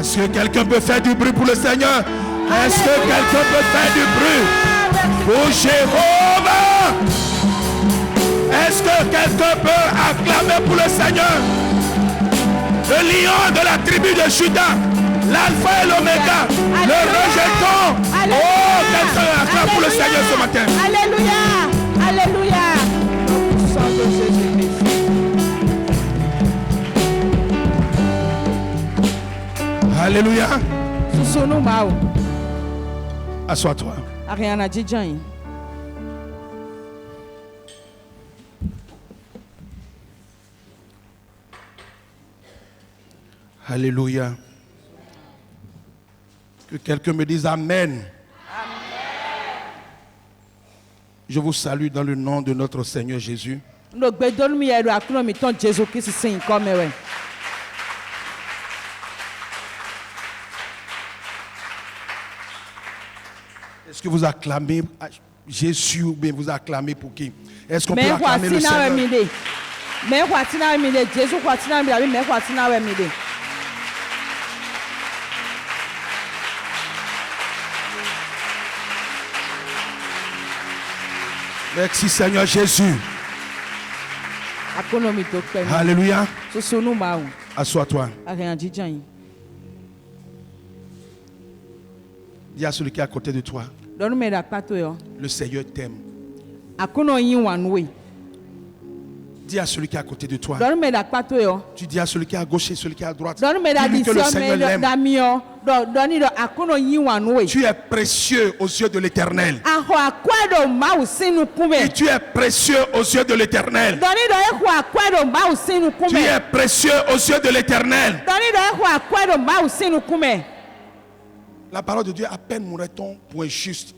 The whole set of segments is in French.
Est-ce que quelqu'un peut faire du bruit pour le Seigneur? Est-ce que quelqu'un peut faire du bruit pour Jéhovah? Est-ce que quelqu'un peut acclamer pour le Seigneur? Le lion de la tribu de Juda, l'alpha et l'oméga, le rejeton. Oh, quelqu'un acclame pour le Seigneur ce matin. Alléluia. Alléluia. Au sang de Jésus-Christ. Alléluia. Susunu mau. Assois-toi. Ariana Djidjan. Alléluia. Que quelqu'un me dise Amen. Je vous salue dans le nom de notre Seigneur Jésus. Est-ce que vous acclamez Jésus ou bien vous acclamez pour qui? Est-ce qu'on peut acclamer le Seigneur? Merci Seigneur Jésus. Alléluia. Assois-toi. Dis à celui qui est à côté de toi. Le Seigneur t'aime. Dis à celui qui est à côté de toi. Tu dis à celui qui est à gauche et celui qui est à droite. Dis-lui que le Seigneur l'aime. Tu es précieux aux yeux de l'Éternel. Et tu es précieux aux yeux de l'Éternel. Tu es précieux aux yeux de l'Éternel. La parole de Dieu, à peine mourrait-on pour injuste.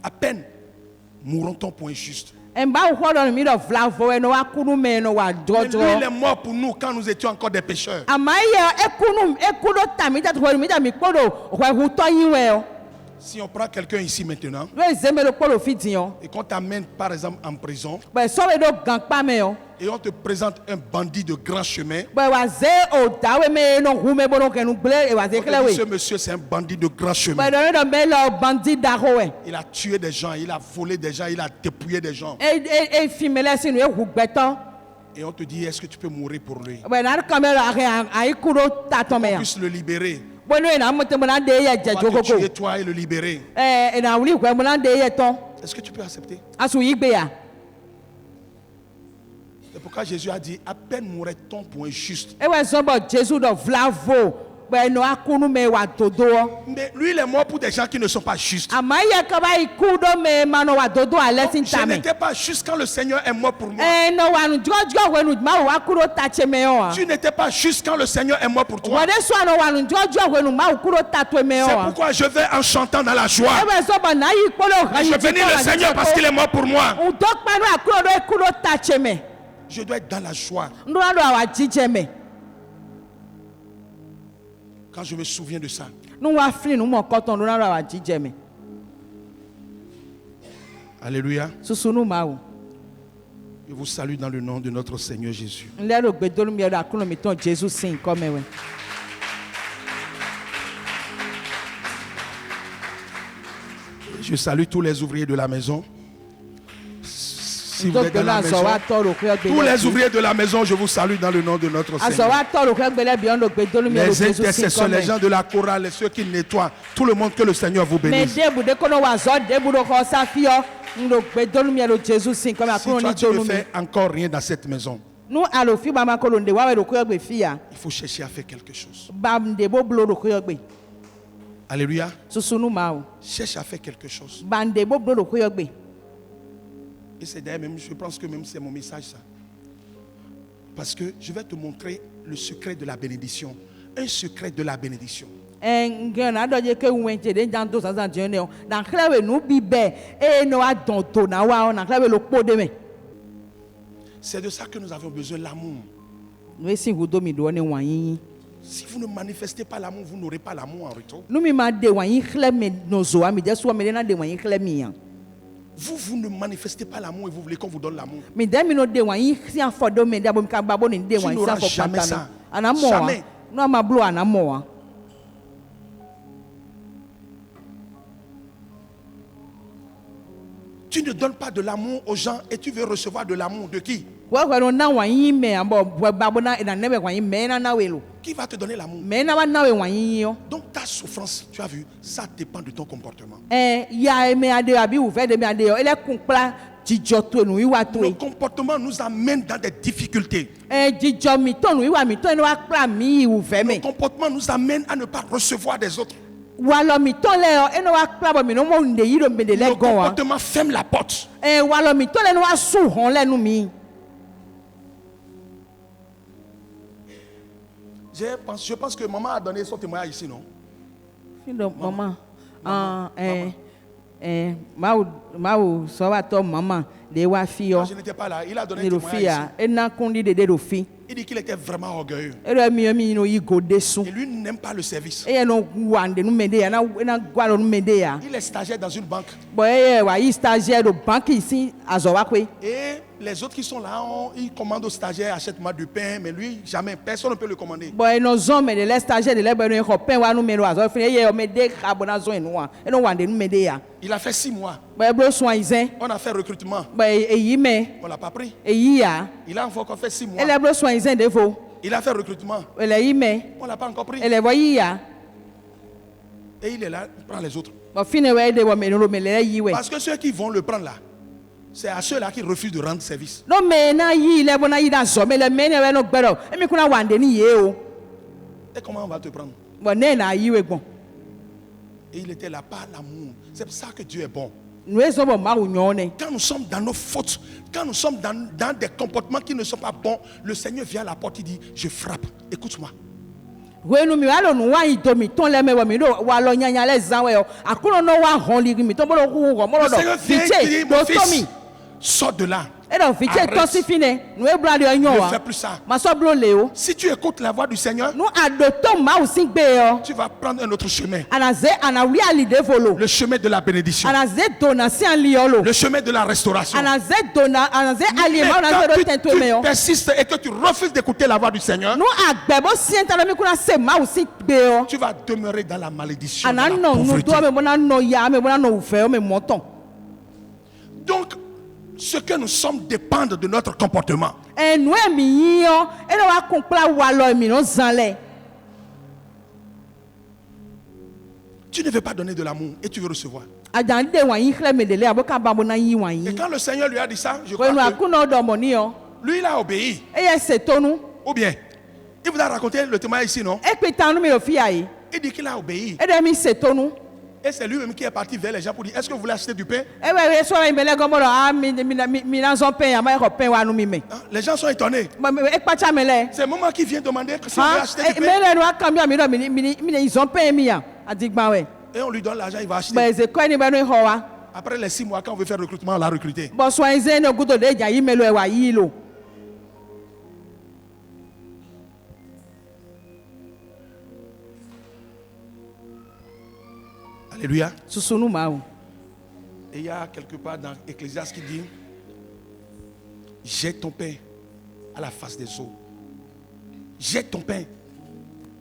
À peine mourront-on pour injuste. Mais lui, il est mort pour nous quand nous étions encore des pécheurs. Si on prend quelqu'un ici maintenant et qu'on t'amène par exemple en prison et on te présente un bandit de grand chemin, ce monsieur c'est un bandit de grand chemin. Il a tué des gens, il a volé des gens, il a dépouillé des gens. Et on te dit, est-ce que tu peux mourir pour lui? On puisse le libérer. On va te tuer toi et le libérer. Est-ce que tu peux accepter? C'est pourquoi Jésus a dit, à peine mourrait-on pour un juste. Mais lui, il est mort pour des gens qui ne sont pas justes. Donc, je n'étais pas juste quand le Seigneur est mort pour moi. Tu n'étais pas juste quand le Seigneur est mort pour toi. C'est pourquoi je vais en chantant dans la joie. Et je bénis le Seigneur parce qu'il est mort pour moi. Je dois être dans la joie. Quand je me souviens de ça. Alléluia. Je vous salue dans le nom de notre Seigneur Jésus. Je salue tous les ouvriers de la maison. Si vous êtes dans la maison, tous les ouvriers de la maison, je vous salue dans le nom de notre Seigneur. Les intercesseurs, les gens de la chorale, ceux qui nettoient, tout le monde, que le Seigneur vous bénisse. Si toi tu ne fais encore rien dans cette maison, il faut chercher à faire quelque chose. Alléluia. Cherche à faire quelque chose. Et c'est d'ailleurs même, je pense que même c'est mon message ça. Parce que je vais te montrer le secret de la bénédiction. Un secret de la bénédiction. C'est de ça que nous avons besoin, l'amour. Si vous ne manifestez pas l'amour, vous n'aurez pas l'amour en retour. Vous ne manifestez pas l'amour et vous voulez qu'on vous donne l'amour. Tu n'auras jamais ça. Jamais. Tu ne donnes pas de l'amour aux gens et tu veux recevoir de l'amour de qui? Wa no na wa yin me ambo babo na na nebe wa yin me na welo. Qui va te donner l'amour? Me na wa na we wa yin yo. Donc ta souffrance, tu as vu, ça dépend de ton comportement. Ya me ade abi ou fait de me ade yo. Ele kunpla jijo to nu iwa to Le e. comportement nous amène dans des difficultés. Jijo mi to nu iwa mi to no wa kpla mi ou fait Le me. comportement nous amène à ne pas recevoir des autres. Walo mi to le o eno wa kpla bo mi no mo nde yi do me de le Le gon wa. comportement ferme la porte. Walo mi to le no wa su hon le nu mi. Je pense que maman a donné son témoignage ici, non? Findo mama. Mau so wa to mama de wa fi yo. Quand je n'étais pas là, il a donné un Ni do témoignage fi ici. ya. Ena kundi de do fi. Il dit qu'il était vraiment orgueilleux. Ere mi no yi go desu. Et lui n'aime pas le service. Eye no wande nu mede ya na gwalo nu mede ya. Il est stagiaire dans une banque. Bo eye wa yi stagiaire do banque ici azo wa kwe. Et les autres qui sont là, ils commandent au stagiaire, achète-moi du pain, mais lui, jamais, personne ne peut le commander. Bo e no zon me de le stagiaire de le bo no ko pen wa nu me lo azo fi eye o mede abona zon enu wa. E no wande nu mede ya. Il a fait 6 mois. Bo e bro soin izen. On a fait recrutement. Bo eyi me On ne l'a pas pris. eyi ya. Il a encore fait 6 mois. Ele bro soin izen de fo. Il a fait recrutement. Ele yi me. On ne l'a pas encore pris. Ele bo yi ya. Et il est là, il prend les autres. Bo fine we de bo me no me le yi we. Parce que ceux qui vont le prendre là, c'est à ceux-là qui refusent de rendre service. No me na yi le bo na yi da zo me le me ne we no gbero. Emi kuna wande ni ye o. Et comment on va te prendre? Bo ne na yi we gbon. Et il était là par l'amour. C'est pour ça que Dieu est bon. Nous sommes ma union. Quand nous sommes dans nos fautes, quand nous sommes dans des comportements qui ne sont pas bons, le Seigneur vient à la porte, il dit, je frappe, écoute-moi. Wenu mi alo nu wa idomi ton le mewo mi do wa lo nyanya le zanwe o akuno no wa hon liri mi to bo lo ku mo Le lo do Seigneur vient et dit, do mon to mi fils, sors de là. e do fiche Arrête. to si fine nu e bra de onyo Ne wa fais plus ça. ma so blo le o Si tu écoutes la voix du Seigneur, nu ado to ma o sin gbe o tu vas prendre un autre chemin. anaze ana wi ali de volo Le chemin de la bénédiction. anaze dona si an li olo Le chemin de la restauration. anaze dona anaze ali Mais ma na quand do tento me tu o persistes et que tu refuses d'écouter la voix du Seigneur, nu agbebo si enta mi kuna se ma o sin gbe o tu vas demeurer dans la malédiction, dans ana la no nu pauvreté. do me bona no ya me bona no ufe o me moton. Donc, ce que nous sommes dépendent de notre comportement. Enu emi yin yo ene wa kun pla wa lo mi no zanle. Tu ne veux pas donner de l'amour et tu veux recevoir. Ajan de wa yin khle medele aboka babo na yin wa Et yin. quand le Seigneur lui a dit ça, je crois Wenu que akuno do mo ni yo. lui, il a obéi. Eye se tonu. Ou bien, il vous a raconté le témoignage ici, non? E pe tanu mi o fi ayi. Il dit qu'il a obéi. E de mi se tonu. Et c'est lui-même qui est parti vers les gens pour dire, est-ce que vous voulez acheter du pain? E we so mi bele gomo do mi na zon pen ya ma ko pen wa nu mi me. Hein? Les gens sont étonnés. E pa cha mele. C'est maman qui vient demander si on veut Ha? acheter du pain. Mele no akambia mi do mi zon pen mi ya. Adigba we. Et on lui donne l'argent, il va acheter. Ba ze ko ni ba no ho wa. Après les 6 mois, quand on veut faire recrutement, on l'a recruté. Bo so nze no gudo de ja yi melo e wa yi lo. Alléluia. Susunu ma o. Et il y a quelque part dans Ecclésiaste qui dit, jette ton pain à la face des eaux. Jette ton pain.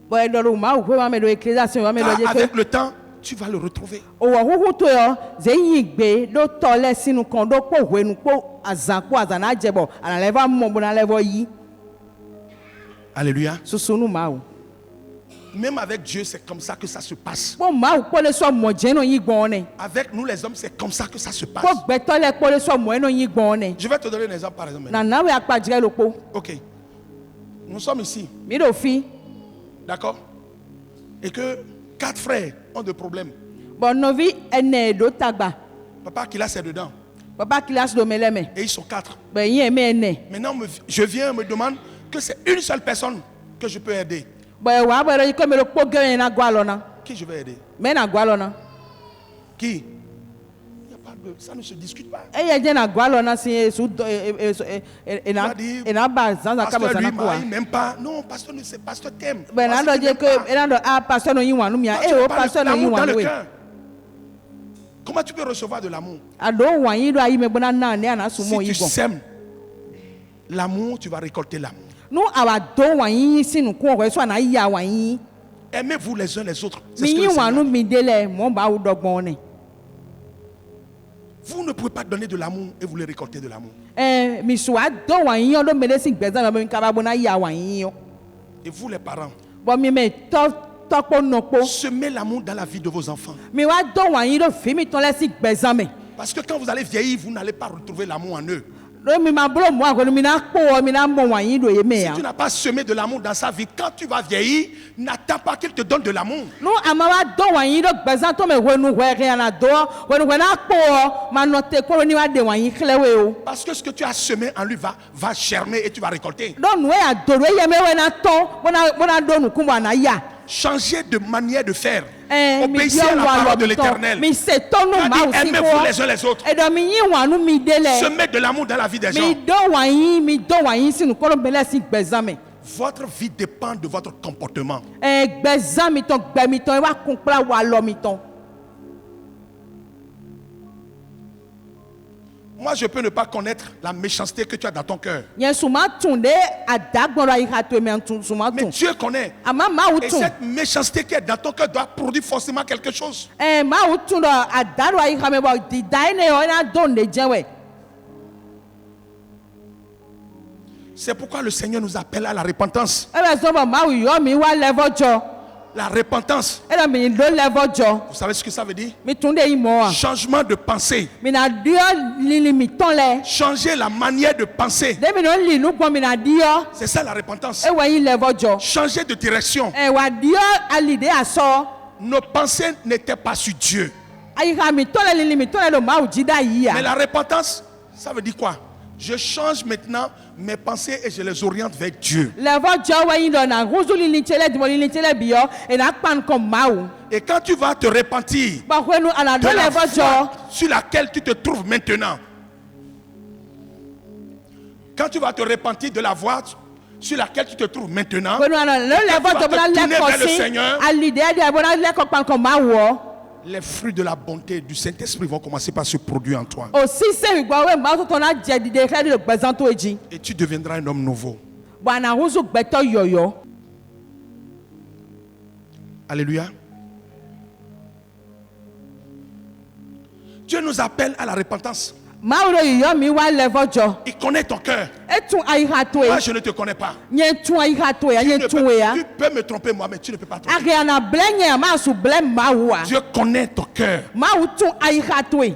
Bo e do lo ma o pe wa me do ecclesiastion wa me do Car je ke. avec le temps, tu vas le retrouver. Owo huhu to yo ze yin gbe do to le sinu kan do po hwenu po azan na jebo ana leva mo bo na levo yi Alléluia. susunu ma o Même avec Dieu, c'est comme ça que ça se passe. po ma o po le so mo je no yin gbon ne Avec nous les hommes, c'est comme ça que ça se passe. po gbe to le po le so mo no yin gbon ne Je vais te donner un exemple par exemple. na na we apajire lo po Ok. Nous sommes ici, mi do fi d'accord? Et que 4 frères ont des problèmes. bo novi ene do tagba Papa qui là, c'est dedans. papa classe do meleme Et ils sont 4. be yin me ene Maintenant, je viens et me demande que c'est une seule personne que je peux aider. bo e wa bo ro ko me lo po ge na gwa lo na Qui je vais aider? me na gwa lo na Qui? Il n'y a pas de... Ça ne se discute pas. e ye je na gwa lo na si su na ba zan ka bo Pasteur, sana lui, ko il m'aime pas. Non, pasteur, c'est pasteur t'aime. ben na do Parce qu'il je t'aime que pas. ena do a pastor no yin wa nu mi Toi, e tu o n'as pas pastor no yin l'amour wa dans nu le we cœur. Comment tu peux recevoir de l'amour? ado wa yin do ayi me bona na ne ana su mo Si yi tu gon sèmes l'amour, tu vas récolter l'amour. nu awa do wa yin sinu kun o so na ya wa yin Aimez-vous les uns les autres. C'est mi ce que le yin wa nu Seigneur. mi dele mo ba wo dogbon ne Vous ne pouvez pas donner de l'amour et vous voulez récolter de l'amour. Misua do wanyi yo do mede si gbezan lo mi kaba bona ya wanyi yo. Et vous les parents, Bo mi me topo nopo. semez l'amour dans la vie de vos enfants. Mi wa do wanyi do fi mi ton le si gbezan me. Parce que quand vous allez vieillir, vous n'allez pas retrouver l'amour en eux. Lo mi ma blo mo agonu mi na po mi na mo wanyi do ye me Si ya. tu n'as pas semé de l'amour dans sa vie, quand tu vas vieillir, n'attends pas qu'il te donne de l'amour. No ama wa do wanyi do gbezan to me wenu we na do wenu we na po ma no te ko ni wa de wanyi klewe o. Parce que ce que tu as semé en lui va germer et tu vas récolter. Do nu ya do ye me we na to bona do nu kumba na ya. Changez de manière de faire. Mi Obéissez à la parole de l'Éternel. Mi se tonu Il a ma dit, aimez-vous les uns les autres. E do mi yin wanu mi dele. Semez de l'amour dans la vie des gens. Mi do wanyi sinu ko lo bele si gbezan me. Votre vie dépend de votre comportement. Gbezan mi ton gbe mi ton wa kun pla wa lo mi ton. Moi, je peux ne pas connaître la méchanceté que tu as dans ton cœur. Yen suma tun de adagbon ra iha to me tun suma Mais tun. Dieu connaît. Ama ma Et tun. cette méchanceté qui est dans ton cœur doit produire forcément quelque chose. Ma tun do adaro iha me bo di dai ne o na don de jenwe. C'est pourquoi le Seigneur nous appelle à la repentance. E be so bo ma yo mi wa level jo. La repentance. E do mi do level jo. Vous savez ce que ça veut dire? Mi tun de imo a. Changement de pensée. Mi na dio lili mi ton le. Changer la manière de penser. De mi no li nu ko mi na dio. C'est ça la repentance. E wa yin level jo. Changer de direction. E wa dio alide aso. Nos pensées n'étaient pas sur Dieu. Ayiha mi ton le lili mi ton le do ma jida yi Mais ya. la repentance, ça veut dire quoi? Je change maintenant mes pensées et je les oriente vers Dieu. Level jo wa yin do na ruzu lili chele di mo lili chele bi yo e na pan ko ma o. Et quand tu vas te repentir Ba kwenu ana de do la level jo. foi sur laquelle tu te trouves maintenant, quand tu vas te repentir de la voie sur laquelle tu te trouves maintenant, Kwenu ana le et que level tu jo vas bona te le tourner ko vers le si Seigneur, alide dia bona le ko pan ko ma wo. les fruits de la bonté du Saint-Esprit vont commencer par se produire en toi. O si se gba we ma to na je di de kre de gbezan to eji. Et tu deviendras un homme nouveau. Bo ana ruzu gbeto yoyo. Alléluia. Dieu nous appelle à la repentance. Ma ro yo mi wa level jo. Il connaît ton cœur. E tun ayiha to Moi, e. je ne te connais pas. Nye tun ayiha to ya, Tu, nye ne tun we ya. tu peux me tromper moi, mais tu ne peux pas tromper. Ake ana blenye ma su blem ma wa. Dieu connaît ton cœur. Ma tun ayiha to e.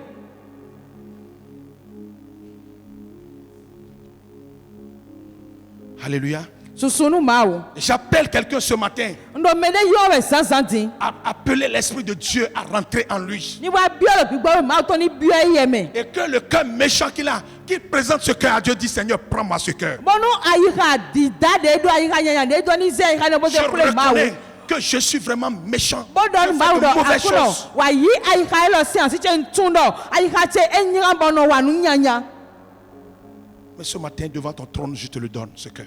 Alléluia. Susunu ma wo. J'appelle quelqu'un ce matin Ndo mede yo we sansan din. à appeler l'Esprit de Dieu à rentrer en lui. Ni wa bio le gbigbo ma to ni bio yeme. Et que le cœur méchant qu'il a, qu'il présente ce cœur à Dieu, dit Seigneur, prends-moi ce cœur. Bonu ayiha di dade do ayiha nyanya de do ni ze ayiha no bo Je se kule ma wo. reconnais que je suis vraiment méchant. Je Bodon ma fais wo de do mauvaises akuno. choses. Wa yi ayiha lo si ansi che ntun do. Ayiha che enyira bono wa nu nyanya. Mais ce matin, devant ton trône, je te le donne, ce cœur.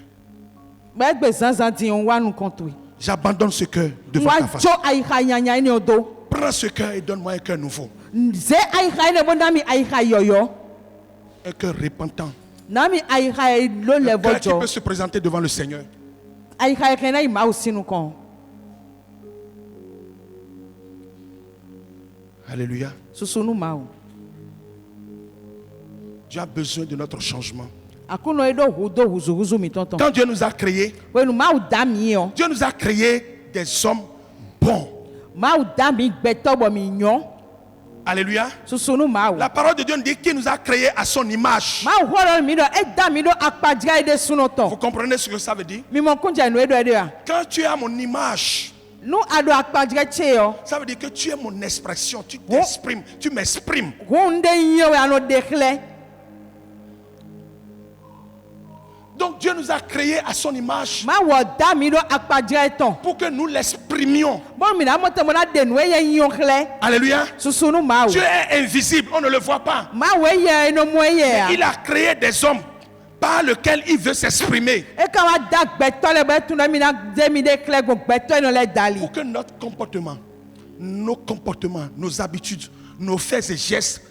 Ba gbe sansan din on wa nu konto. J'abandonne ce cœur devant Wa ta face. jo ayiha nyanya ni odo. Prends ce cœur et donne-moi un cœur nouveau. Ze ayiha ne bo mi ayiha yoyo. Un cœur repentant. Nami ayiha lo Un level cœur qui jo. peut se présenter devant le Seigneur. Ayiha kena i ma o sinu kon. Alléluia. Susunu ma o. Dieu a besoin de notre changement. Akuno edo hudo huzu mi tonton. Quand Dieu nous a créés, Wenu ma o da mi yo. Dieu nous a créés des hommes bons. Ma o da mi gbeto bo mi nyon. Alléluia. Susunu ma o. La parole de Dieu nous dit qu'il nous a créés à son image. Ma o horo mi do e da mi do akpadja ede sunoton. Vous comprenez ce que ça veut dire? Mi mo kunja no edo ya. Quand tu es à mon image, Nu ado akpadja che yo. ça veut dire que tu es mon expression. Tu t'exprimes, tu m'exprimes. Hunde yo ya no dekle. Donc Dieu nous a créés à son image Ma wo da mi do akpadja eton. pour que nous l'exprimions. Bon mi na mo te mo na de no ye nyon kle. Alléluia. Susunu ma o. Dieu est invisible, on ne le voit pas. Ma we ye no mo ye. Il a créé des hommes par lesquels il veut s'exprimer. E ka wa da gbeto le be tun na mi na de mi de kle go gbeto no le dali. Pour que notre comportement, nos comportements, nos habitudes, nos faits et gestes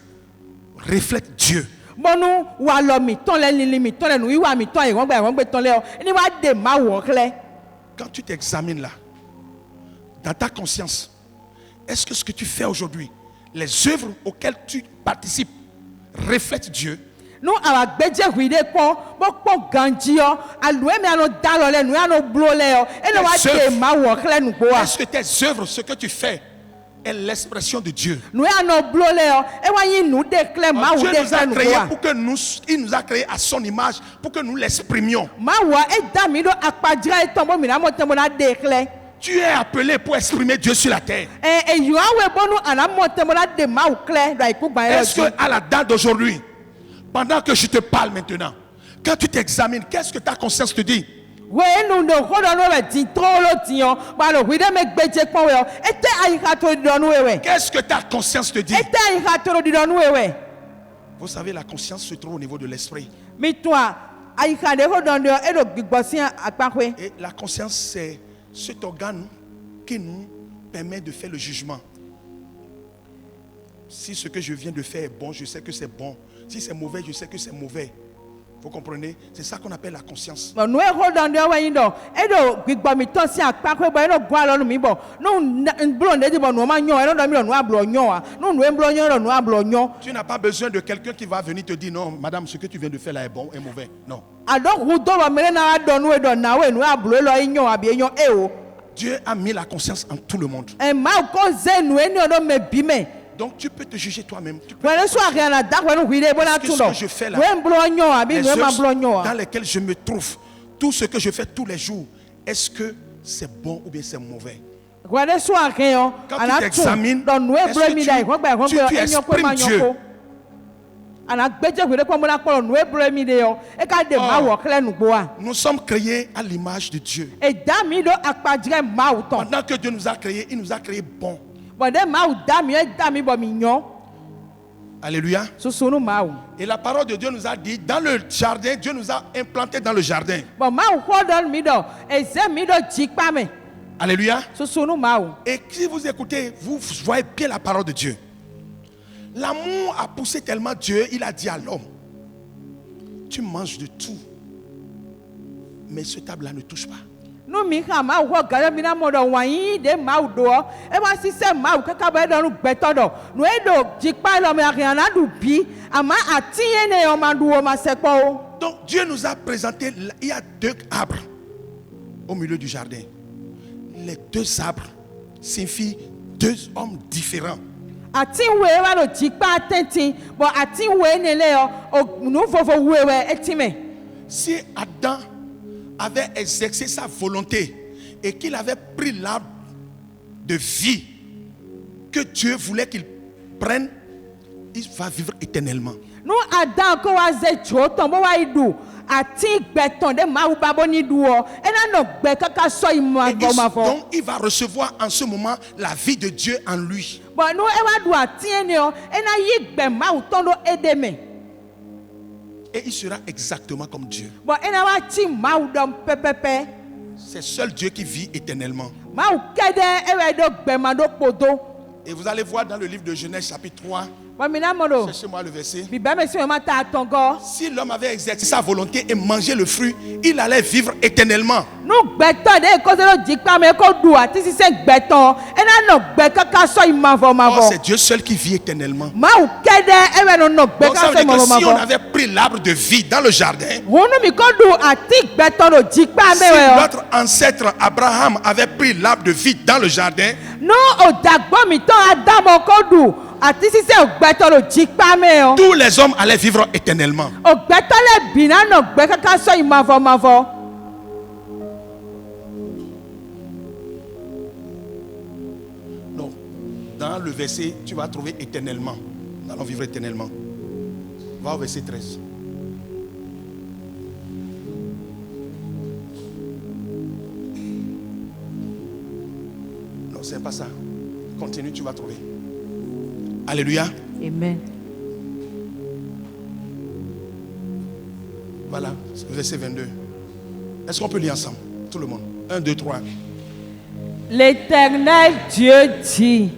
reflètent Dieu. Bonu wa lo mi ton le lili mi ton le nu iwa mi ton e won gbe ton le o. Ni wa de ma wo kle. Quand tu t'examines là, dans ta conscience, est-ce que ce que tu fais aujourd'hui, les œuvres auxquelles tu participes, reflète Dieu, nous agbedje huide ko bokpo ganji yo alue mi ano dalo le nu ano blo le yo e no wa de ma wo kle nu gbo a est-ce que tes œuvres, ce que tu fais, est l'expression de Dieu? nu ano blo le yo e wa yin nu de kle ma wo Dieu de nous a kle nu créés gbo a pour que il nous a créés à son image, pour que nous l'exprimions. ma wo e da mi do akpadira e tombo mi na mo tembo na de kle Tu es appelé pour exprimer Dieu sur la terre. e yo awe bonu ana mo tembo na de ma wo kle do iku gba Est-ce que à la date d'aujourd'hui, pendant que je te parle maintenant, quand tu t'examines, qu'est-ce que ta conscience te dit? we nu no ko do no be tin trolo tin yo ba lo huide me gbeje pon we yo e te ayi ka to do nu we Qu'est-ce que ta conscience te dit? e te ayi ka to do nu we Vous savez, la conscience se trouve au niveau de l'esprit. mi to ayi ka de ho do ndo e do gbigbosin apakwe. Et la conscience, c'est cet organe qui nous permet de faire le jugement. Si ce que je viens de faire est bon, je sais que c'est bon. Si c'est mauvais, je sais que c'est mauvais. Vous comprenez? C'est ça qu'on appelle la conscience. Nous hold on the way indo. Edo gbigbo mi ton si apakwe bo eno gwa lo mi bo. No blo nde di bo no ma nyon, eno do mi no ablo nyon a. No blo nyon no ablo nyon. Tu n'as pas besoin de quelqu'un qui va venir te dire non, madame, ce que tu viens de faire là est bon et mauvais. Non. Ado hu do lo mere na do nu edo na we no ablo lo nyon abi nyon e o. Dieu a mis la conscience en tout le monde. E ma ko ze nu eni odo me bi me. Donc tu peux te juger toi-même. Tu peux Wele so agya na da wele huide bo na tundo. que je fais là, We blo nyon abi les no ma œuvres blo nyon dans a. lesquelles je me trouve, tout ce que je fais tous les jours, est-ce que c'est bon ou bien c'est mauvais? Wele so agya yo Quand tu ana t'examines, do nu e est-ce blo que mi dai ko gba ko tu enyo ko ma exprimes Dieu? nyon ko. Ana gbeje huide ko mo na ko nu e blo mi de yo. E ka de ma wo kle nu gbo a. Nous sommes créés à l'image de Dieu. E da mi do akpadire ma wo ton. Pendant que Dieu nous a créés, il nous a créés bons. Bon de ma wo da mi bo mi nyon. Alléluia. Susunu ma wo. Et la parole de Dieu nous a dit, dans le jardin, Dieu nous a implantés dans le jardin. Bon ma wo hold on mi do. E ze mi do jikpa me. Alléluia. Susunu ma wo. Et si vous écoutez, vous voyez bien la parole de Dieu. L'amour a poussé tellement Dieu, il a dit à l'homme, tu manges de tout, mais ce table-là ne touche pas. Nu mi ha ma wo gare mi na mo do wan de ma wo do. E ma si se ma wo kaka ba do nu gbeto do. Nu e do jikpa lo mi arian na du bi. Ama atinye ne yo ma du o ma se po o. Donc Dieu nous a présenté, il y a deux arbres au milieu du jardin. Les deux arbres signifient deux hommes différents. Atin we wa do jikpa tentin. Bon atin we ne le yo o nu fofo we etime. Si Adam avait exercé sa volonté et qu'il avait pris l'arbre de vie que Dieu voulait qu'il prenne, il va vivre éternellement. Nu Adam ko wa ze jo ton bo wa idu. Atin gbeton de ma wo babo ni du o. E na no gbe kaka so imu Et agbo ma fo. donc il va recevoir en ce moment la vie de Dieu en lui. Bon nu e wa du atin ne o. E na yi gbe ma wo ton do edeme. Et il sera exactement comme Dieu. Bon e na wa ti ma wo dom pepepe. C'est seul Dieu qui vit éternellement. Ma wo kede e we do gbe ma do podo. Et vous allez voir dans le livre de Genèse chapitre 3, Bon mi na mo do. cherchez-moi le verset. Bi be me si ma ta tongo. Si l'homme avait exercé sa volonté et mangé le fruit, il allait vivre éternellement. Nu gbeton de ko se do jikpa me ko du ati si se gbeton. E na no gbe kaka so imu ma Or, fo. c'est Dieu seul qui vit éternellement. Ma wo kede e we no gbe Donc ça kaka veut so dire que ma si on fo. avait pris l'arbre de vie dans le jardin, Wonu mi ko du ati gbeton do jikpa si me we o. notre ancêtre Abraham avait pris l'arbre de vie dans le jardin, No odagbo mi ton Adam ko du ati si se gbeton do jikpa me o. tous les hommes allaient vivre éternellement. Ogbeton le bina no gbe kaka so imu ma fo. Non. Dans le verset, tu vas trouver éternellement. Nous allons vivre éternellement. Va au verset 13. Non, c'est pas ça. Continue, tu vas trouver. Alléluia. Amen. Voilà, verset 22. Est-ce qu'on peut lire ensemble? Tout le monde. 1, 2, 3. L'Éternel Dieu dit,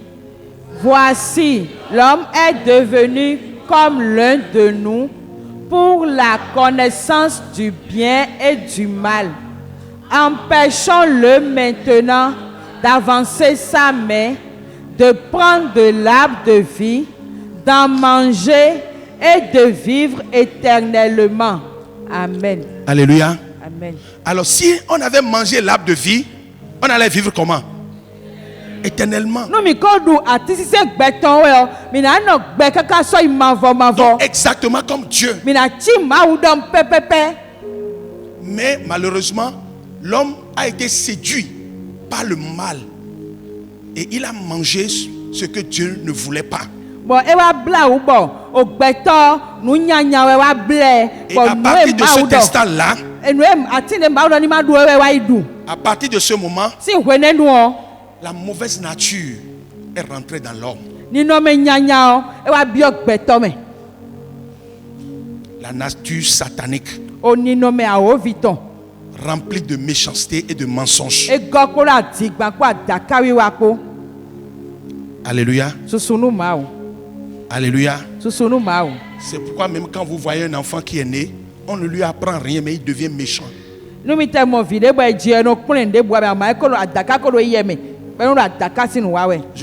voici, l'homme est devenu comme l'un de nous pour la connaissance du bien et du mal. Empêchons-le maintenant d'avancer sa main, de prendre de l'arbre de vie, d'en manger et de vivre éternellement. Amen. Alléluia. Amen. Alors si on avait mangé l'arbre de vie, on allait vivre comment? Éternellement. Nous mi kodu atisi se gbeton we o. Mi na no gbe kaka so imavo mavo. Donc, exactement comme Dieu. Mi na chi ma udom pepepe. Mais malheureusement, l'homme a été séduit par le mal. Et il a mangé ce que Dieu ne voulait pas. Bon, e wa bla ou bon. O gbeton nu nyanya we wa ble. Et à partir de cet instant-là, à partir de ce moment, si wene nu o. La mauvaise nature est rentrée dans l'homme. La nature satanique, remplie de méchanceté et de mensonges. Alléluia. Alléluia. C'est pourquoi même quand vous voyez un enfant qui est né, on ne lui apprend rien, mais il devient méchant. Je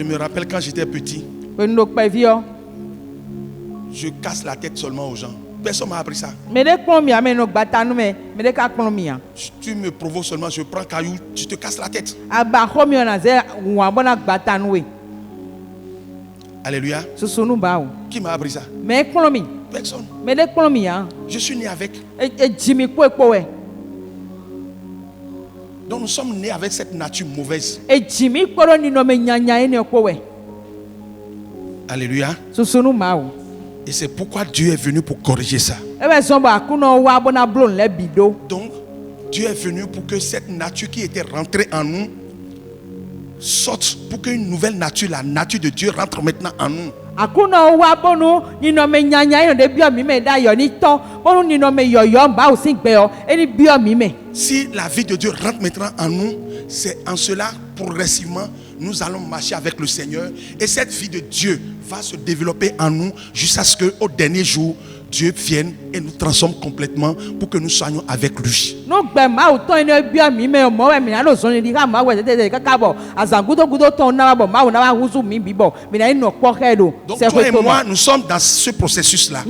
me rappelle quand j'étais petit, je casse la tête seulement aux gens. Personne m'a appris ça. Tu me provoques seulement, je prends caillou, tu te casses la tête. Alléluia. Qui m'a appris ça? Personne. Je suis né avec. Donc nous sommes nés avec cette nature mauvaise. Alléluia. Et c'est pourquoi Dieu est venu pour corriger ça. Donc Dieu est venu pour que cette nature qui était rentrée en nous sorte, pour qu'une nouvelle nature, la nature de Dieu, rentre maintenant en nous. Si la vie de Dieu rentre maintenant en nous, c'est en cela progressivement nous allons marcher avec le Seigneur et cette vie de Dieu va se développer en nous jusqu'à ce qu'au dernier jour Dieu vienne et nous transforme complètement pour que nous soyons avec lui. Donc toi et moi, nous sommes dans ce processus-là.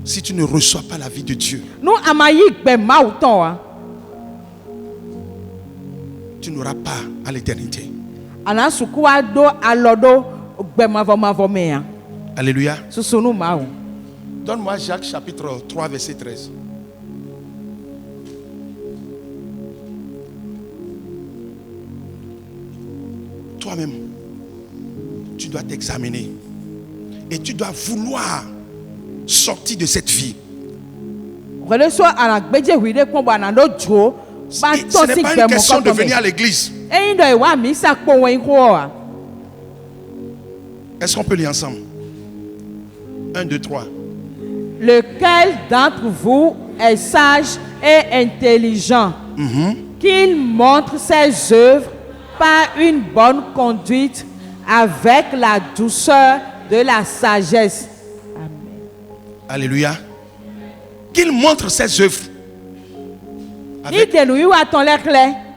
Si tu ne reçois pas la vie de Dieu, tu n'auras pas à l'éternité. Alléluia. Donne-moi Jacques chapitre 3 verset 13. Toi-même, tu dois t'examiner et tu dois vouloir sortir de cette vie. Ce n'est pas une question de venir à l'église. Est-ce qu'on peut lire ensemble? 1, 2, 3. Lequel d'entre vous est sage et intelligent, qu'il montre ses œuvres par une bonne conduite avec la douceur de la sagesse. Amen. Alléluia. Qu'il montre ses œuvres avec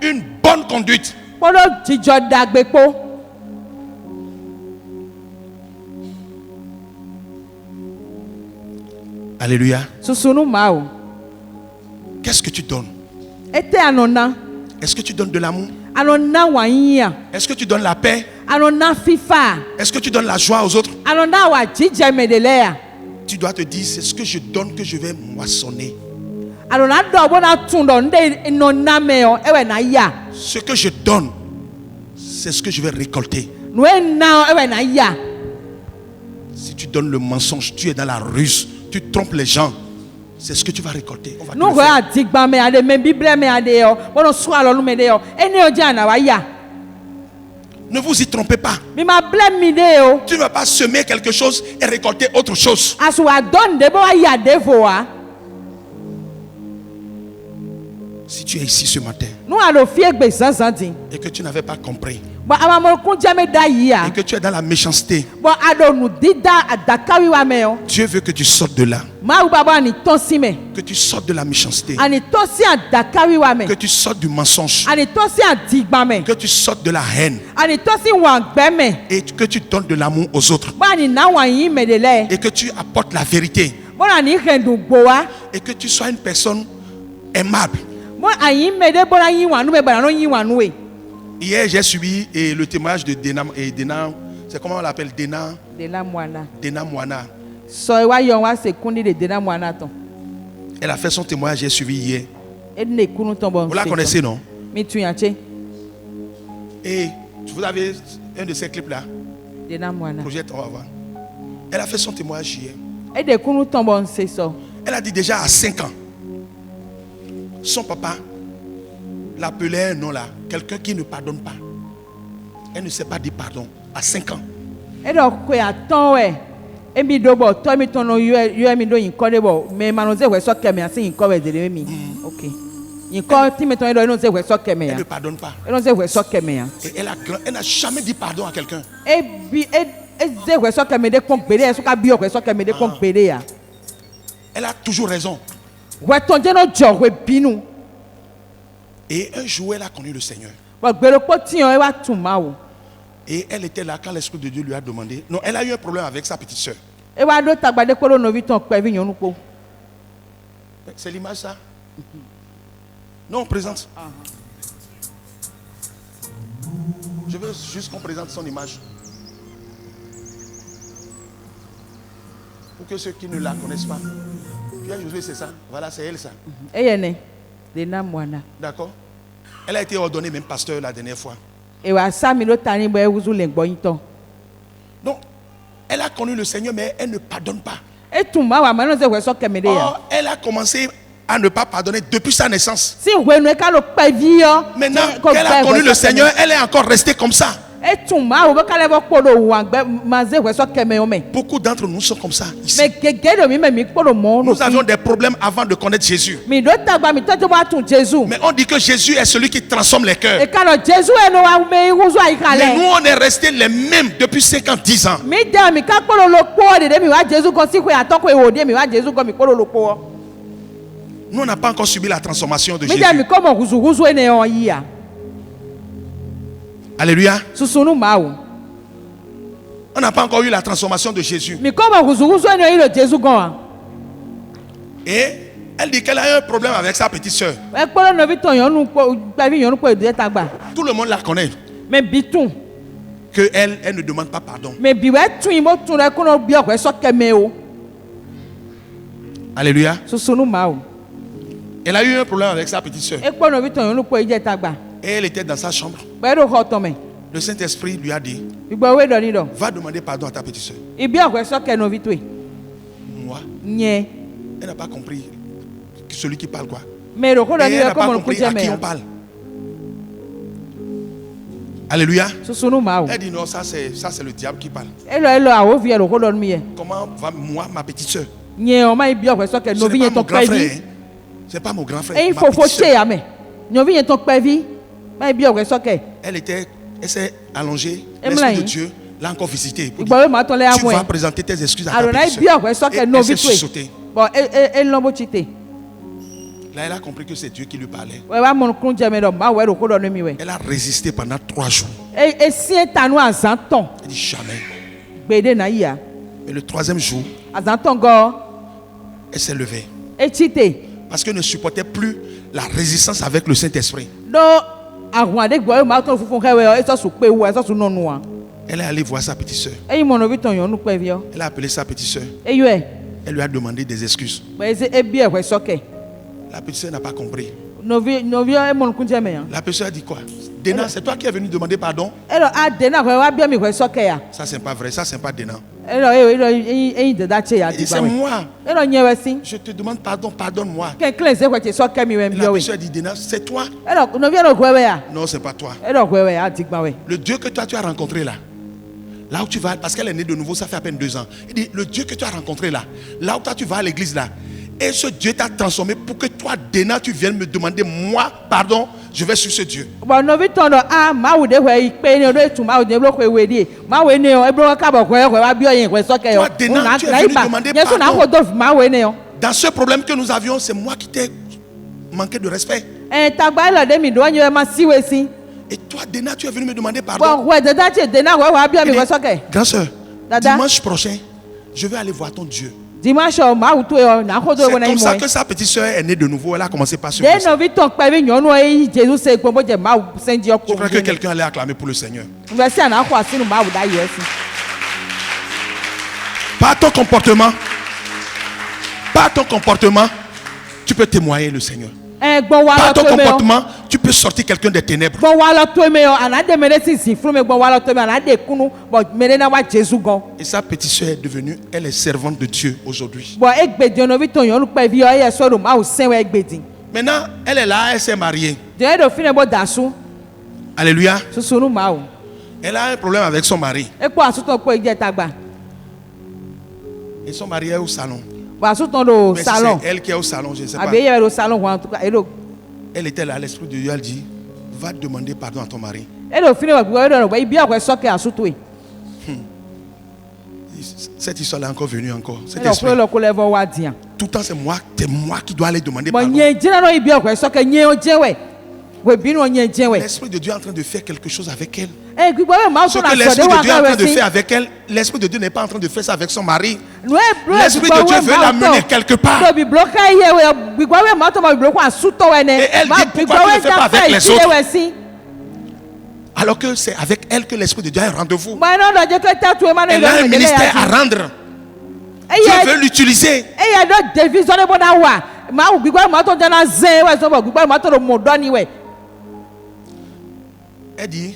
une bonne conduite. Alléluia. Qu'est-ce que tu donnes? Est-ce que tu donnes de l'amour? Est-ce que tu donnes la paix? Est-ce que tu donnes la joie aux autres? Tu dois te dire, c'est ce que je donne que je vais moissonner. Ce que je donne, c'est ce que je vais récolter. Si tu donnes le mensonge, tu es dans la ruse, tu trompes les gens, c'est ce que tu vas récolter. On va ne vous y trompez pas. Tu ne vas pas semer quelque chose et récolter autre chose. Si tu es ici ce matin et que tu n'avais pas compris Bon amamon kunjame da et yia. que tu es dans la méchanceté, Bon ado nu dida adakawi wa meo. Dieu veut que tu sortes de là, Ma ou baba ni tonsime. que tu sortes de la méchanceté, Ani tosi adakawi wa me. que tu sortes du mensonge, Ani tosi adigbame. que tu sortes de la haine Ani tosi wangbeme. et que tu donnes de l'amour aux autres Bon ani na wanyi medele. et que tu apportes la vérité Bon ani rendu boa. et que tu sois une personne aimable. Bon ayi mede bon ayi wanu me bana no yi wanu we. Hier, j'ai suivi le témoignage de Dena, c'est comment on l'appelle, Dena De la mwana. Moana. So wa yon wa sekundi de la mwana ton. Elle a fait son témoignage, j'ai suivi hier. E ne kunu ton bon. Vous la connaissez, non? Mi tu yanche. Et vous avez un de ces clips-là. De la mwana. Projette, on va voir. Elle a fait son témoignage hier. E de kunu ton bon c'est ça. Elle a dit déjà à 5 ans, son papa l'appelait un nom là, quelqu'un qui ne pardonne pas. Elle ne sait pas dire pardon à 5 ans. E do ko ya ton we. E mi do bo to mi ton no yo mi do yin ko de bo me manoze we so keme asin yin ko we de mi. OK. Yin ko ti mi ton e do no se we so keme Elle ya. ne pardonne pas. E no se we so keme ya. Et elle n'a jamais dit pardon à quelqu'un. E bi e ze we so keme de kon gbere e so ka bi o we so keme de kon gbere ya. Elle a toujours raison. We ton je no jo we binu. Et un jour, elle a connu le Seigneur. Bo gbere po ti yon e wa tun ma o. Et elle était là quand l'Esprit de Dieu lui a demandé. Non, elle a eu un problème avec sa petite soeur. E wa do tagbade ko lo no vi ton pe vi yon po. C'est l'image ça? Non, on présente. Je veux juste qu'on présente son image. Pour que ceux qui ne la connaissent pas. Pierre Josué, c'est ça. Voilà, c'est elle ça. E yene. De na mwana. D'accord? Elle a été ordonnée même pasteur la dernière fois. E wa sa mi lo tani bo e wuzu le gbo yin ton. Donc, elle a connu le Seigneur, mais elle ne pardonne pas. E tun ma wa ma no se we so keme de ya. Or, elle a commencé à ne pas pardonner depuis sa naissance. Si we no e ka lo pe vi yo. Maintenant qu'elle a connu le Seigneur, elle est encore restée comme ça. E tun ma wo be ka le bo podo wangbe ma ze we so keme yo me. Beaucoup d'entre nous sont comme ça ici. Me gege do mi podo mo no. Nous avions des problèmes avant de connaître Jésus. Mi do tagba mi tojo ba tun Jésus. Mais on dit que Jésus est celui qui transforme les cœurs. E ka lo Jésus e no wa me wuzu ayika Mais nous, le. on est restés les mêmes depuis 5 ans, 10 ans. Mi de mi ka podo lo po de mi wa Jésus ko si ko ya to ko e wo de mi wa Jésus ko mi podo lo po. Nous, on n'a pas encore subi la transformation de Mi de mi Jésus. ko mo wuzu e ne on yi ya. Alléluia. Susunu ma o. On n'a pas encore eu la transformation de Jésus. Mi ko mo wuzu e ne yi lo Jésus gan. Et elle dit qu'elle a eu un problème avec sa petite soeur. E podo no vi ton yon nu po gba vi yon nu po e de tagba. Tout le monde la connaît. Me bitun. Que elle ne demande pas pardon. Me bi we tun mo tun re ko no bi o we so keme o. Alléluia. Susunu ma o. Elle a eu un problème avec sa petite soeur. E podo no vi ton yon nu po e de tagba. Et elle était dans sa chambre. Be do ho ton me. Le Saint-Esprit lui a dit, Igbo we do ni do. va demander pardon à ta petite soeur. Ibi o we so ke no vi tu e. Moi, Nye. elle n'a pas compris celui qui parle quoi. Me ro ko do Et ni elle re n'a ko pas mo compris ku je à qui me. on parle. Alléluia. Susunu ma o. Elle dit non, ça c'est le diable qui parle. Elo awo vi ro ko do mi e. Comment va moi, ma petite soeur? Nye o ma ibi o we so ke Ce no vi n'est yen pas mon ton grand pe frère. vi. Hein. C'est pas mon grand frère. E ma fo petite che sœur. ya me. No vi yen ton pe vi. Ma ibi o we so ke. Elle s'est allongée. Elle L'Esprit me de l'a Dieu l'a encore visité. Pour Igbo dire, we ma ton le tu amwe. vas présenter tes excuses à ta Arona petite ibi o we so sœur. ke Et no elle vi s'est tu e. sautée. Bon e lombo chite. Là, elle a compris que c'est Dieu qui lui parlait. We wa mo kun je me do ma we ro ko do mi we. Elle a résisté pendant 3 jours. E sien tanu azanton. Elle dit jamais. Gbede na yi ya. Et le 3e jour, Azanton go elle s'est levée. e chite. Parce qu'elle ne supportait plus la résistance avec le Saint-Esprit. Do àwọn adegbo ma ton funfun kewe o e so su pe wo e so su nonu wa. Elle est allée voir sa petite sœur. E mo no vi ton yon nu pe vi o. Elle a appelé sa petite sœur. E yo e. Elle lui a demandé des excuses. Bo e se e bi e we so ke. La petite sœur n'a pas compris. No vi e mo kun je me yan. La petite sœur a dit quoi? Dena, c'est toi qui es venu demander pardon? Elo a de na ko wa bi mi we so ke ya. Ça, c'est pas vrai. Ça, c'est pas Dena. Elo e de da che ya Et di c'est ba we. moi. Elo nye we sin. Je te demande pardon, pardonne-moi. Ken clean se we che so ke mi we Et bi la o we. petite sœur dit, Dena, c'est toi? Elo no vi elo gwe we ya. Non, c'est pas toi. Elo gwe we ya di gba we. Le Dieu que toi, tu as rencontré là. Là où tu vas, parce qu'elle est née de nouveau, ça fait à peine 2 ans. Il dit, le Dieu que tu as rencontré là, là où toi tu vas à l'église là, et ce Dieu t'a transformé pour que toi, Dena, tu viennes me demander, moi, pardon, je vais sur ce Dieu. Bon novi tondo a mawu de hwe ipe ni odo etu mawu de blo ko ewe die. Mawu ni o ebro ka bo hwe wa bi oyin hwe soke yo. Toi, Dénan, tu es venu demander Yesu na ko do mawu ni o. Dans ce problème que nous avions, c'est moi qui t'ai manqué de respect. Tagba lo de mi do yin ma siwe si. Et toi, Dénan, tu es venu me demander pardon. Bon hwe de da che de na wa bi oyin hwe soke. Grand sœur, Dada. dimanche prochain, je vais aller voir ton Dieu. Dimanche mawu to yo na ko do C'est wona comme ça imo. que sa petite sœur est née de nouveau. Elle a commencé par ce De novi ton pe bi nyonu e Jésus se gbo je mawu senji Je oko. crois que quelqu'un allait acclamer pour le Seigneur. Versi na ko asinu mawu da yesi. Par ton comportement, tu peux témoigner le Seigneur. Gbon wa Par lo ton to me o. comportement, tu peux sortir quelqu'un des ténèbres. Gbon wa lo to me o anade mere si fun me gbon wa lo to me anade kunu but mere na wa Jésus gan. Et sa petite sœur est devenue, elle est servante de Dieu aujourd'hui. Bon egbedi ono vi ton yon pe vi o ye so do ma o sen we egbedi. Maintenant, elle est là, elle s'est mariée. De do fine bo dasu Alléluia. susunu ma o. Elle a un problème avec son mari. E po asuton po ije tagba. Et son mari est au salon. Bo asuton do Mais si salon. c'est elle qui est au salon, je ne sais pas. Abi ye do salon en tout cas e do Elle était là, l'Esprit de Dieu, elle dit, va demander pardon à ton mari. e do fine wa gbo do bo ibi akwe so ke asuto e. Cette histoire est encore venue encore. Cet E do esprit. ko lo ko levo wa dian. Tout le temps, c'est moi qui dois aller demander Bon pardon. nye jina no ibi akwe so ke nye o jewe. We bi no nye jewe. L'Esprit de Dieu est en train de faire quelque chose avec elle. E gbo we ma Ce so que na so de l'Esprit de wa Dieu est en ka train de we si. faire avec elle, l'Esprit de Dieu n'est pas en train de faire ça avec son mari. L'Esprit L'Esprit de Dieu veut l'amener quelque part. Et elle dit pourquoi tu ne le fais pas avec les autres? Alors que c'est avec elle que l'Esprit de Dieu a un rendez-vous. Elle a un ministère à rendre. Dieu veut l'utiliser. Elle dit,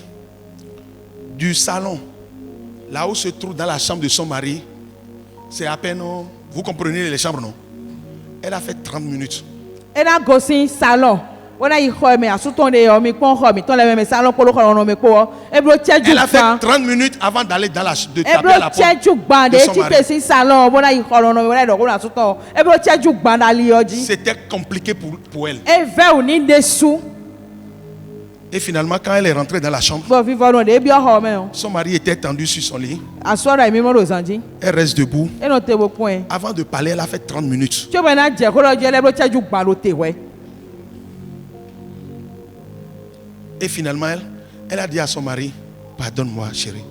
du salon, là où se trouve dans la chambre de son mari, c'est à peine, vous comprenez les chambres, non? Elle a fait 30 minutes. Elle a gossé salon. Elle a fait 30 minutes avant d'aller dans de taper à la porte de son mari. C'était compliqué pour elle. Et finalement, quand elle est rentrée dans la chambre, son mari était tendu sur son lit. Elle reste debout. Avant de parler, elle a fait 30 minutes. Et finalement, elle a dit à son mari, pardonne-moi, chérie.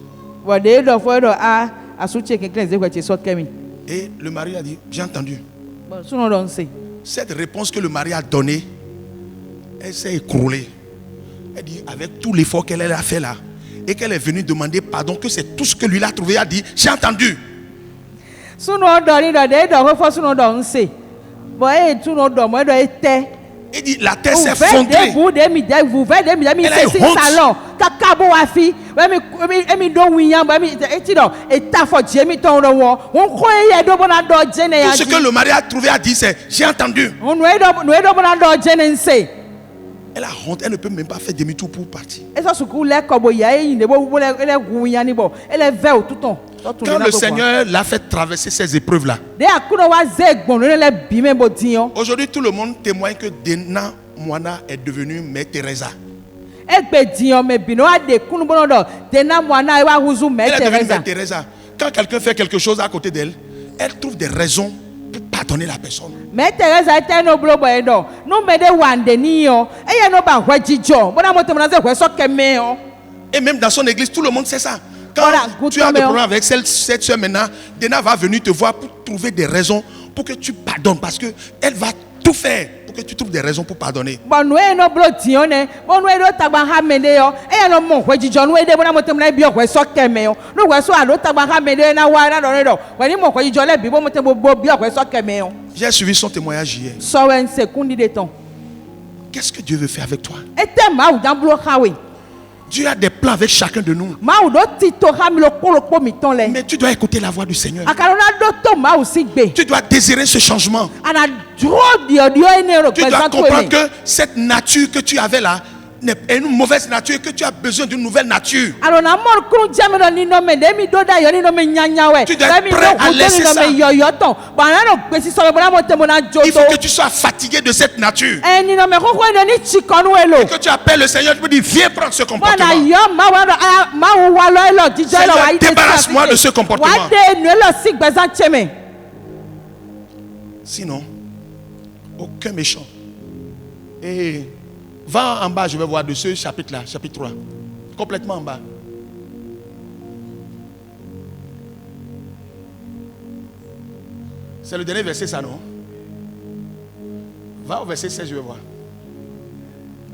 Et le mari a dit, j'ai entendu. Cette réponse que le mari a donnée, elle s'est écroulée. Elle dit, avec tout l'effort qu'elle a fait là, et qu'elle est venue demander pardon, que c'est tout ce que lui a trouvé, elle a dit, j'ai entendu. Il dit, la terre s'est fondée. Tout ce que le mari a trouvé a dit, c'est j'ai entendu. Elle a honte, elle ne peut même pas faire demi-tour pour partir. Quand le Seigneur l'a fait traverser ces épreuves-là, aujourd'hui tout le monde témoigne que Dénan Moana est devenue Mère Teresa. Elle est devenue Mère Teresa. Quand quelqu'un fait quelque chose à côté d'elle, elle trouve des raisons pour pardonner la personne. Et même dans son église, tout le monde sait ça. Quand tu as des problèmes avec cette soeur maintenant, Dénan va venir te voir pour trouver des raisons pour que tu pardonnes. Parce qu'elle va tout faire pour que tu trouves des raisons pour pardonner. J'ai suivi son témoignage hier. Qu'est-ce que Dieu veut faire avec toi? Dieu a des plans avec chacun de nous. Mais tu dois écouter la voix du Seigneur. Tu dois désirer ce changement. Tu dois comprendre que cette nature que tu avais là une mauvaise nature, que tu as besoin d'une nouvelle nature. Alors na mor kru jame do ni no me de mi do da yo ni no me nyanya we. Tu dois être prêt à laisser ça. Yo yo ton. Ba na no gbesi so bo na mo te mo na joto. Il faut que tu sois fatigué de cette nature. Ni no me ko ko ni chikonu elo. Et que tu appelles le Seigneur, tu peux dire viens prendre ce comportement. Bana yo ma wa wa lo elo dijo lo wa Seigneur, débarrasse-moi de ce comportement. Wa de nu elo si gbezan cheme. Sinon, aucun méchant. Et va en bas, je vais voir de ce chapitre-là, chapitre 3. Complètement en bas. C'est le dernier verset, ça, non? Va au verset 16, je vais voir.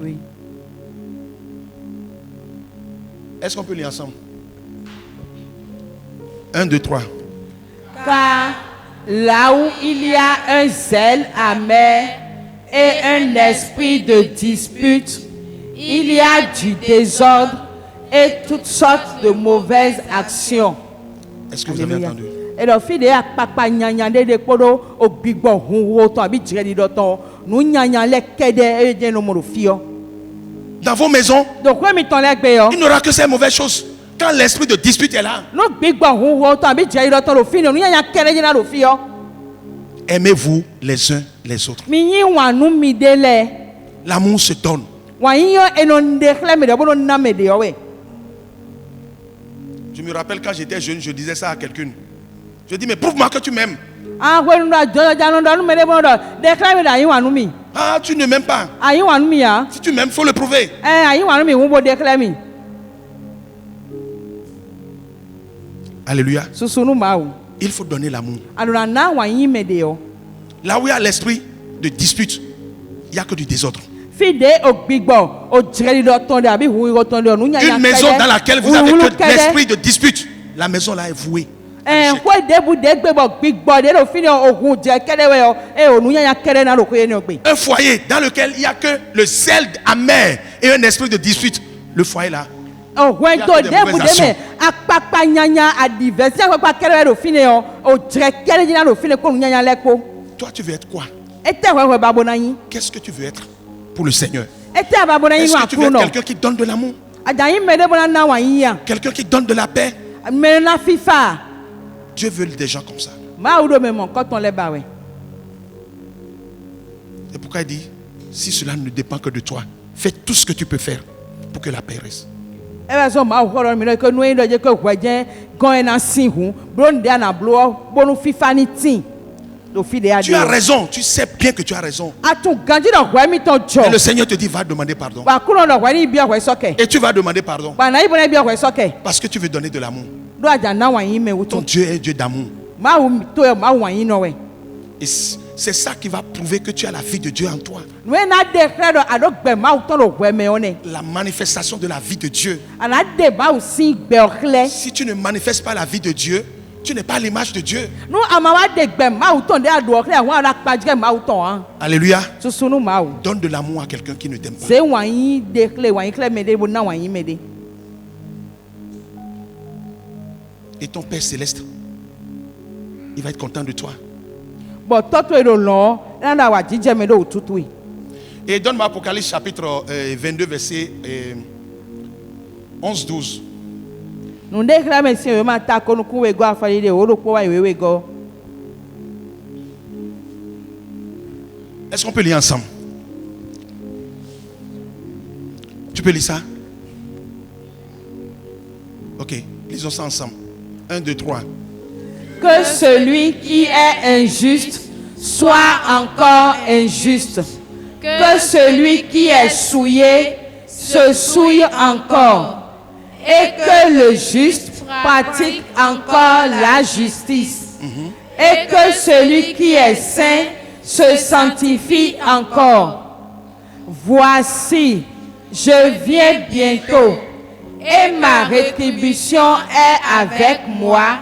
Oui. Est-ce qu'on peut lire ensemble? 1, 2, 3. Car là où il y a un zèle amer et un esprit de dispute, il y a du désordre et toutes sortes de mauvaises actions. Est-ce que vous avez entendu? Et le fils de papa nyanya de kodo obigbo hunwo to abi jire di doton nu nyanya le kede e je no mo fio. Dans vos maisons, Donc quand mi ton le gbe yo. il n'aura que ces mauvaises choses. Quand l'esprit de dispute est là, No bigbo hunwo to abi jire di doton lo fino nu nyanya kede je na lo fio. aimez-vous les uns les autres. Mi yin wa nu mi de le. L'amour se donne. Wa yin yo eno ndekle me de bo no na me de yo we. Je me rappelle quand j'étais jeune, je disais ça à quelqu'un. Je dis, mais prouve-moi que tu m'aimes. Ah, Ah, tu ne m'aimes pas. ya. Si tu m'aimes, il faut le prouver. Alléluia. Il faut donner l'amour. Là où il y a l'esprit de dispute, il n'y a que du désordre. Une maison dans laquelle vous avez que l'esprit de dispute, la maison là est vouée. Un foyer dans lequel il n'y a que le zèle amer et un esprit de dispute, le foyer là. Toi, tu veux être quoi? Qu'est-ce que tu veux être pour le Seigneur? Est-ce que tu veux être quelqu'un qui donne de l'amour? Quelqu'un qui donne de la paix? Dieu veut des gens comme ça. Et pourquoi il dit, si cela ne dépend que de toi, fais tout ce que tu peux faire pour que la paix reste. Tu as raison, tu sais bien que tu as raison. Et le Seigneur te dit, va demander pardon. Et tu vas demander pardon. Parce que tu veux donner de l'amour. Ton Dieu est Dieu d'amour. Et c'est ça qui va prouver que tu as la vie de Dieu en toi. La manifestation de la vie de Dieu. Si tu ne manifestes pas la vie de Dieu, tu n'es pas l'image de Dieu. Alléluia. Donne de l'amour à quelqu'un qui ne t'aime pas. Et ton Père Céleste, il va être content de toi. Et donne-moi Apocalypse chapitre 22, verset 11-12. Est-ce qu'on peut lire ensemble? Tu peux lire ça? Ok, lisons ça ensemble. 1, 2, 3. Que celui qui est injuste soit encore injuste. Que celui qui est souillé se souille encore. Et que le juste pratique encore la justice. Et que celui qui est saint se sanctifie encore. Voici, je viens bientôt. Et ma rétribution est avec moi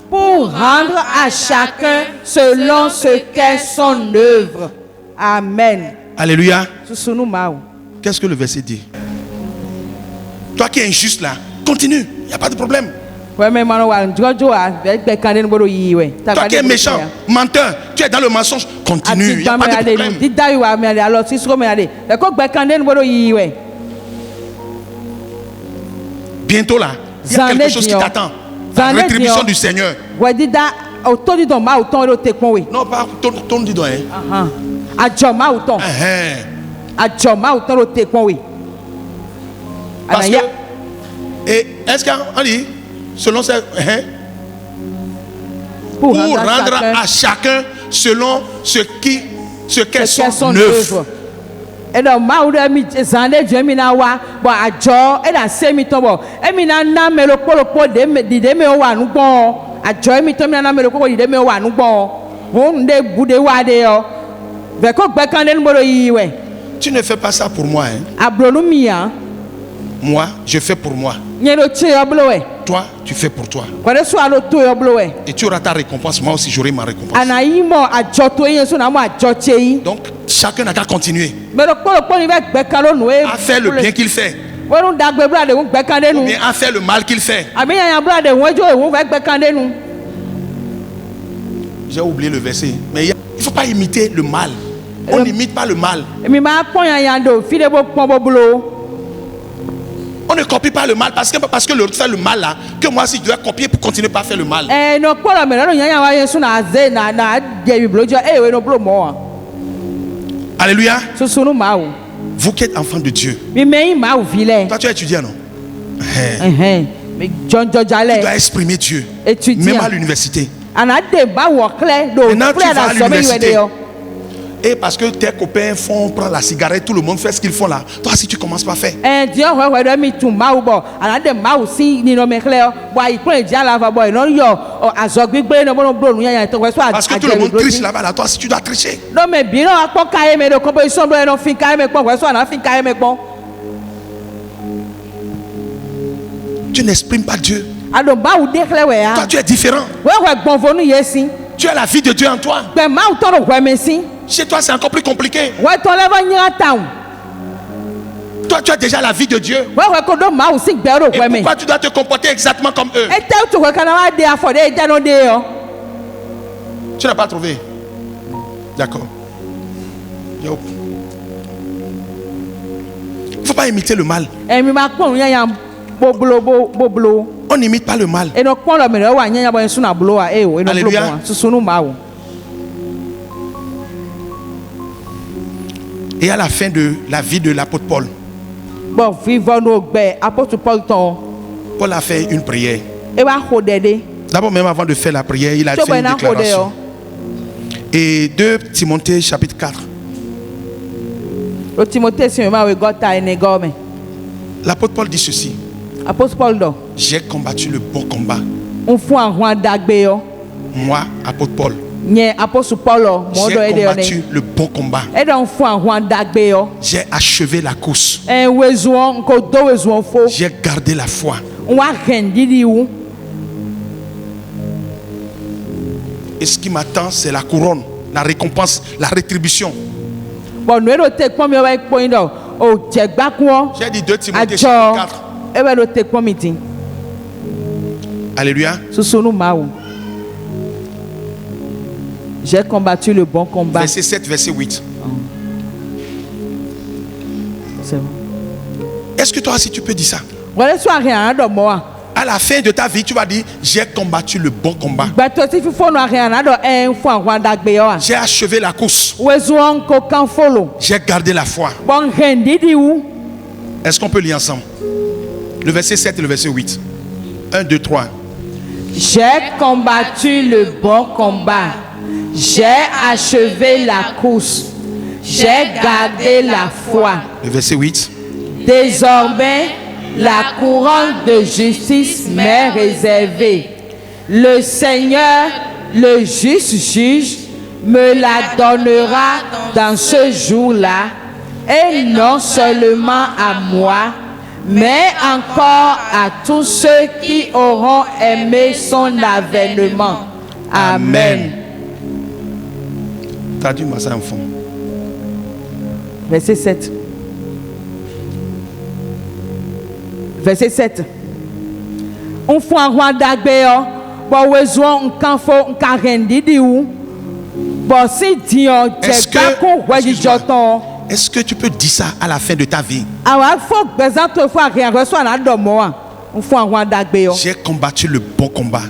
pour rendre à chacun selon ce qu'est son œuvre. Amen. Alléluia. Qu'est-ce que le verset dit? Toi qui es injuste là, continue, il n'y a pas de problème. Toi qui es méchant, menteur, tu es dans le mensonge, continue, il n'y a pas de problème. bientôt là, il y a quelque chose qui t'attend. La rétribution du Seigneur. Non, pas ton dis donc. Parce que, et est-ce qu'on dit, selon ce, pour rendre à chacun selon ce qu'est son œuvre. Et donc, tu ne fais pas ça pour moi. Moi, je fais pour moi. Toi, tu fais pour toi. Et tu auras ta récompense. Moi aussi, j'aurai ma récompense. Donc, chacun n'a qu'à continuer à faire le bien qu'il fait, ou bien à faire le mal qu'il fait. J'ai oublié le verset. Mais il ne faut pas imiter le mal. On n'imite pas le mal. On ne copie pas le mal parce que l'autre fait le mal là, que moi aussi je dois copier pour continuer pas à faire le mal. Alléluia. Vous qui êtes enfant de Dieu, toi tu es étudiant, non? Tu dois exprimer Dieu, même à l'université. Maintenant tu vas à l'université. Et parce que tes copains prennent la cigarette, tout le monde fait ce qu'ils font là. Toi, si tu commences pas à faire. Parce que tout le monde triche là-bas, là, toi, si tu dois tricher. Tu n'exprimes pas Dieu. Toi, tu es différent. Tu as la vie de Dieu en toi. Chez toi, c'est encore plus compliqué. Toi, tu as déjà la vie de Dieu. Et pourquoi tu dois te comporter exactement comme eux? Tu n'as pas trouvé? D'accord. Il ne faut pas imiter le mal. On n'imite pas le mal. Alléluia. Et à la fin de la vie de l'apôtre Paul, Paul a fait une prière. D'abord, même avant de faire la prière, il a fait une déclaration. Et 2 Timothée chapitre 4. L'apôtre Paul dit ceci: j'ai combattu le bon combat. Moi, apôtre Paul, j'ai combattu le bon combat. J'ai achevé la course. J'ai gardé la foi. Et ce qui m'attend, c'est la couronne, la récompense, la rétribution. J'ai dit 2 Timothée chapitre 4. Alléluia. J'ai combattu le bon combat. Verset 7, verset 8. C'est bon. Est-ce que toi aussi tu peux dire ça? À la fin de ta vie, tu vas dire: j'ai combattu le bon combat. J'ai achevé la course. J'ai gardé la foi. Est-ce qu'on peut lire ensemble? Le verset 7 et le verset 8. 1, 2, 3. J'ai combattu le bon combat. J'ai achevé la course. J'ai gardé la foi. Le verset 8. Désormais, la couronne de justice m'est réservée. Le Seigneur, le juste juge, me la donnera dans ce jour-là, et non seulement à moi, mais encore à tous ceux qui auront aimé son avènement. Amen. Traduis-moi ça en fond. Verset 7. Verset 7. On fait un roi d'Agbéo. Bon, on canfo, on carendidi ou. Bon, si Dieu, est-ce que tu peux dire ça à la fin de ta vie? J'ai combattu le bon combat.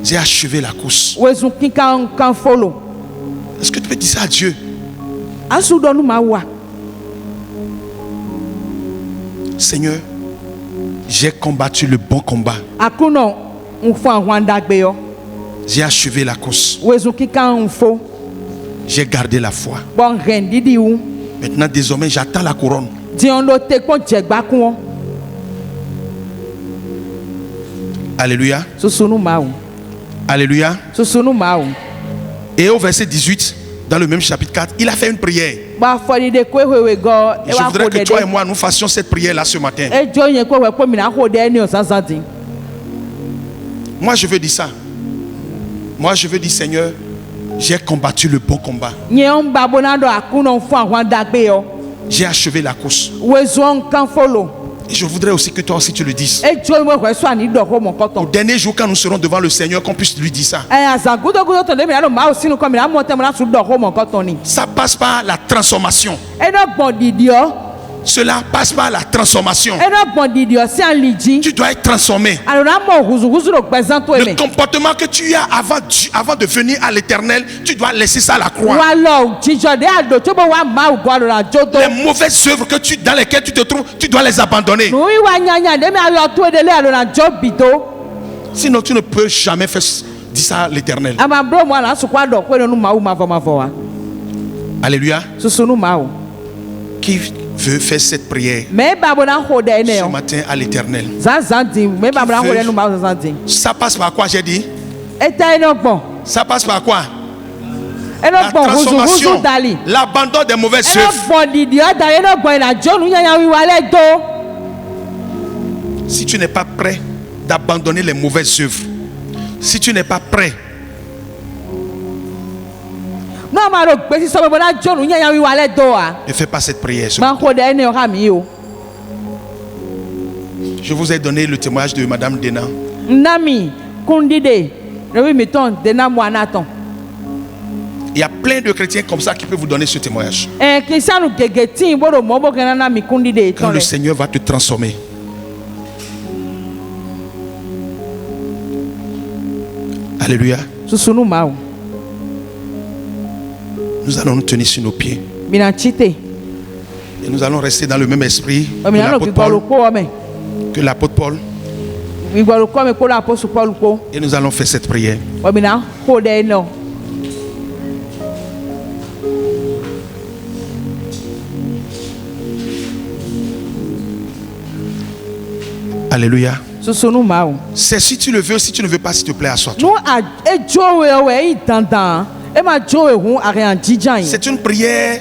J'ai achevé la course. Est-ce que tu peux dire ça à Dieu? Seigneur, j'ai combattu le bon combat. J'ai achevé la course. J'ai gardé la foi. Maintenant, désormais, j'attends la couronne. Alléluia. Alléluia. Et au verset 18, dans le même chapitre 4, il a fait une prière. Et je voudrais que toi et moi, nous fassions cette prière-là ce matin. Moi, je veux dire ça. Moi, je veux dire, Seigneur, j'ai combattu le bon combat. J'ai achevé la course. Et je voudrais aussi que toi aussi tu le dises. Au dernier jour, quand nous serons devant le Seigneur, qu'on puisse lui dire ça. Ça passe par la transformation. Cela passe par la transformation. Tu dois être transformé. Le comportement que tu as avant de venir à l'Éternel, tu dois laisser ça à la croix. Les mauvaises œuvres dans lesquelles tu te trouves, tu dois les abandonner. Sinon, tu ne peux jamais faire dire ça à l'Éternel. Alléluia. Qui veut faire cette prière ce matin à l'Éternel? Ça passe par quoi, j'ai dit? Ça passe par quoi? La transformation, l'abandon des mauvaises œuvres. Si tu n'es pas prêt d'abandonner les mauvaises œuvres, si tu n'es pas prêt, ne fais pas cette prière. Je vous ai donné le témoignage de Madame Dena. Il y a plein de chrétiens comme ça qui peuvent vous donner ce témoignage. Quand le Seigneur va te transformer. Alléluia. Nous allons nous tenir sur nos pieds. Et nous allons rester dans le même esprit que l'apôtre Paul. Et nous allons faire cette prière. Alléluia. C'est si tu le veux, si tu ne veux pas, s'il te plaît, assois-toi. C'est une prière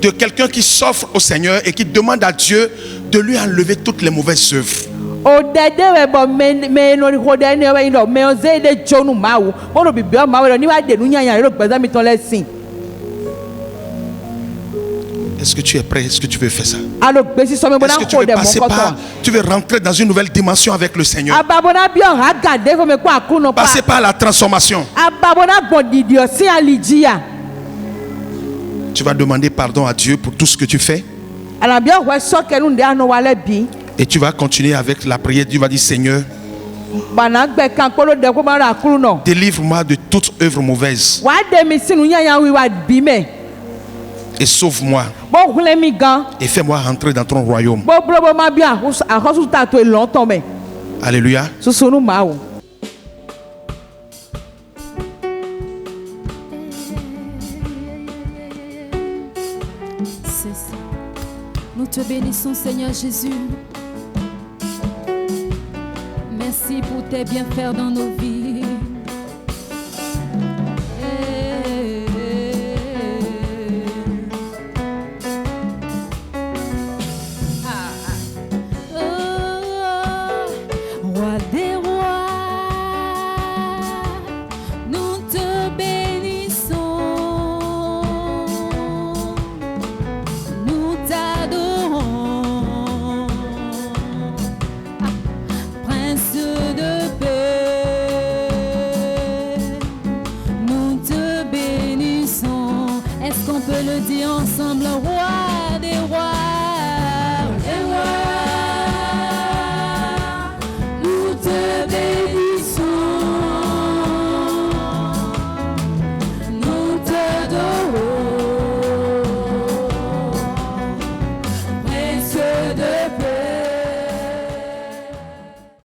de quelqu'un qui s'offre au Seigneur et qui demande à Dieu de lui enlever toutes les mauvaises œuvres. Est-ce que tu es prêt? Est-ce que tu veux faire ça? Est-ce que tu veux passer par, tu veux rentrer dans une nouvelle dimension avec le Seigneur? Passer par la transformation. Tu vas demander pardon à Dieu pour tout ce que tu fais. Et tu vas continuer avec la prière. Tu vas dire, Seigneur, délivre-moi de toute œuvre mauvaise. Et sauve-moi. Et fais-moi rentrer dans ton royaume. Alléluia. Nous te bénissons, Seigneur Jésus. Merci pour tes bienfaits dans nos vies.